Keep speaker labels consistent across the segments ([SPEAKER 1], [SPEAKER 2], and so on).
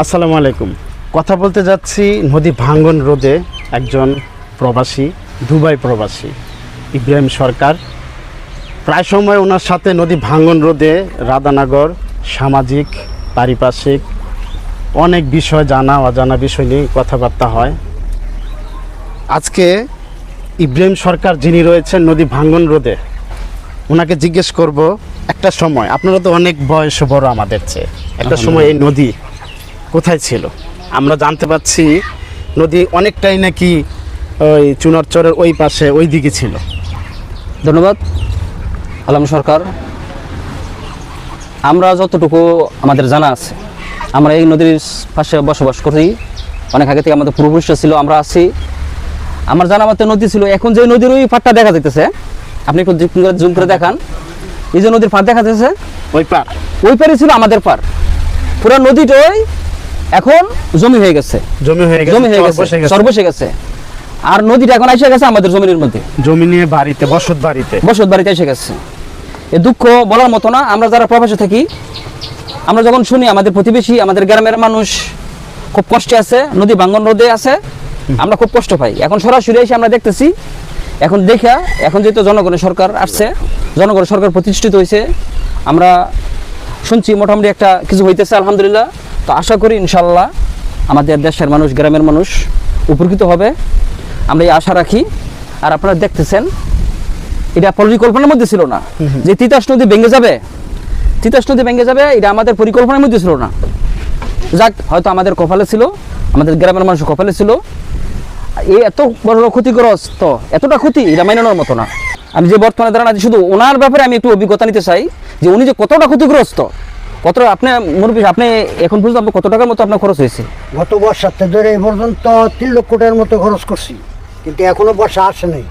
[SPEAKER 1] আসসালামু আলাইকুম। কথা বলতে যাচ্ছি নদী ভাঙ্গন রোধে একজন প্রবাসী, দুবাই প্রবাসী ইব্রাহিম সরকার। প্রায় সময় ওনার সাথে নদী ভাঙ্গন রোধে রাধানগর সামাজিক পারিপার্শ্বিক অনেক বিষয়, জানা অজানা বিষয় নিয়ে কথাবার্তা হয়। আজকে ইব্রাহিম সরকার যিনি রয়েছেন নদী ভাঙ্গন রোধে, ওনাকে জিজ্ঞেস করব, একটা সময়, আপনারা তো অনেক বয়স বড় আমাদের চেয়ে, একটা সময় এই নদী কোথায় ছিল? আমরা জানতে পাচ্ছি নদী অনেকটাই নাকি ওই চুনারচরের ওই পাশে ওই দিকে ছিল।
[SPEAKER 2] ধন্যবাদ আলম সরকার। আমরা যতটুকু আমাদের জানা আছে, আমরা এই নদীর পাশে বসবাস করি। অনেক আগে থেকে আমাদের পূর্বপুরুষরা ছিল, আমরা আছি। আমার জানা মতে নদী ছিল, এখন যে নদীর ওই পাড়টা দেখা যাইতেছে, আপনি একটু জুম করে দেখান। এই যে নদীর পাড় দেখা যাচ্ছে, ওই পাড়ই ছিল আমাদের পাড়। পুরো নদীটাই এখন জমি হয়ে গেছে, সর্বশেষ গেছে। আর নদীটা এখন এসে গেছে আমাদের জমির মধ্যে,
[SPEAKER 1] জমি নিয়ে বাড়িতে বসত বাড়িতে
[SPEAKER 2] এসে গেছে। এ দুঃখ বলার মতো না। আমরা যারা প্রবাসে থাকি, আমরা যখন শুনি আমাদের প্রতিবেশী, আমাদের গ্রামের মানুষ খুব কষ্টে আছে, নদী ভাঙ্গন রোধে আছে, আমরা খুব কষ্ট পাই। এখন সরাসরি এসে আমরা দেখতেছি, এখন যেহেতু জনগণের সরকার আসছে, জনগণের সরকার প্রতিষ্ঠিত হয়েছে, আমরা শুনছি মোটামুটি একটা কিছু হইতেছে, আলহামদুলিল্লাহ। তো আশা করি ইনশাল্লাহ আমাদের দেশের মানুষ, গ্রামের মানুষ উপকৃত হবে, আমরা এই আশা রাখি। আর আপনারা দেখতেছেন, এটা পরিকল্পনার মধ্যে ছিল না যে তিতাস নদী ভেঙে যাবে, এটা আমাদের পরিকল্পনার মধ্যে ছিল না। যাক, হয়তো আমাদের কপালে ছিল, আমাদের গ্রামের মানুষ কপালে ছিল। এই এত বড় ক্ষতিগ্রস্ত, এতটা ক্ষতি, এটা মাইনানোর মতো না। আমি যে বর্তমানে দাঁড়ান আছি, শুধু ওনার ব্যাপারে আমি একটু অভিজ্ঞতা নিতে চাই যে উনি যে কতটা ক্ষতিগ্রস্ত, কতটা আপনি মুরব্বী, আপনি এখন পর্যন্ত কত টাকার মতো আপনার খরচ হয়েছে?
[SPEAKER 3] গত বর্ষাতে ধরে এই পর্যন্ত 3 লক্ষ টাকার মতো খরচ করছি, কিন্তু এখনো বর্ষা আসে নাই।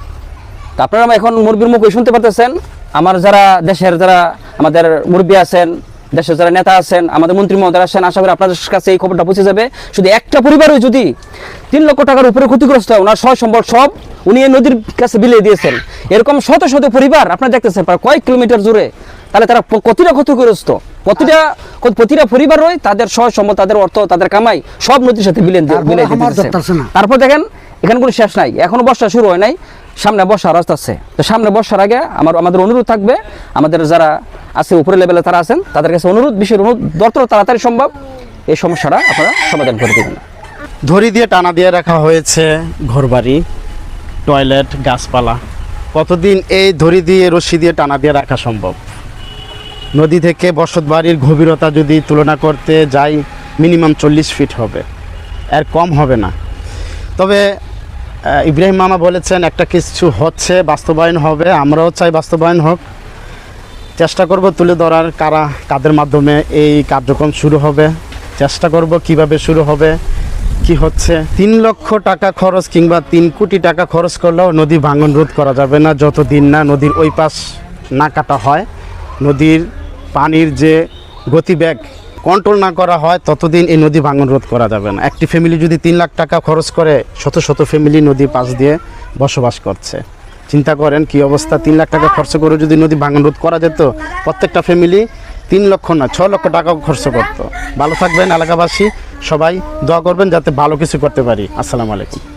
[SPEAKER 2] তা আপনারা এখন মুরব্বীর মুখে শুনতে পারতেছেন, আমার যারা দেশের যারা আমাদের মুরব্বী আছেন, দেশের যারা নেতা আছেন, আমাদের মন্ত্রী মহোদয় আছেন, আশা করি আপনাদের কাছে এই খবরটা পৌঁছে যাবে। শুধু একটা পরিবারও যদি 3 লক্ষ টাকার উপরে ক্ষতিগ্রস্ত হয়, ওনার সয় সম্বল সব উনি এই নদীর কাছে বিলিয়ে দিয়েছেন। এরকম শত শত পরিবার আপনারা দেখতেছেন, প্রায় কয়েক কিলোমিটার জুড়ে। তাহলে তারা কতটা ক্ষতিগ্রস্ত, প্রতিটা পরিবার রয়ে তাদের সয় সম্বল, তাদের অর্থ, তাদের কামাই সব নদীর সাথে বিলিয়ে দিতেছে। তারপর দেখেন, এখানে কোনো শেষ নাই, এখনো বর্ষা শুরু হয় নাই, সামনে বর্ষা রাস্তা আছে। তো সামনে বর্ষার আগে আমাদের অনুরোধ থাকবে, আমাদের যারা আছে উপরে লেভেলে তারা আছেন, তাদের কাছে বিশেষ অনুরোধ, যত তাড়াতাড়ি সম্ভব এই সমস্যাটা আপনারা সমাধান করে দেবেন।
[SPEAKER 1] ধরি দিয়ে টানা দিয়ে রাখা হয়েছে ঘরবাড়ি, টয়লেট, গাছপালা। কতদিন এই ধরি দিয়ে রশি দিয়ে টানা দিয়ে রাখা সম্ভব? নদী থেকে বসত বাড়ির গভীরতা যদি তুলনা করতে যাই, মিনিমাম 40 ফিট হবে, এর কম হবে না। তবে ইব্রাহিম মামা বলেছেন একটা কিছু হচ্ছে, বাস্তবায়ন হবে, আমরাও চাই বাস্তবায়ন হোক। চেষ্টা করব তুলে ধরার কাদের মাধ্যমে এই কার্যক্রম শুরু হবে, চেষ্টা করব কিভাবে শুরু হবে, কি হচ্ছে। 3 লক্ষ টাকা খরচ কিংবা 3 কোটি টাকা খরচ করলেও নদী ভাঙন রোধ করা যাবে না যতদিন না নদীর ওই পাশ না কাটা হয়, নদীর পানির যে গতিবেগ কন্ট্রোল না করা হয়, ততদিন এই নদী ভাঙন রোধ করা যাবে না। একটি ফ্যামিলি যদি 3 লাখ টাকা খরচ করে, শত শত ফ্যামিলি নদীর পাশ দিয়ে বসবাস করছে। চিন্তা করেন কি অবস্থা। 3 লাখ টাকা খরচ করে যদি নদী ভাঙন রোধ করা যেত, প্রত্যেকটা ফ্যামিলি 3 লক্ষ না 6 লক্ষ টাকা খরচ করতো। ভালো থাকবেন এলাকাবাসী, সবাই দোয়া করবেন যাতে ভালো কিছু করতে পারি। আসসালামু আলাইকুম।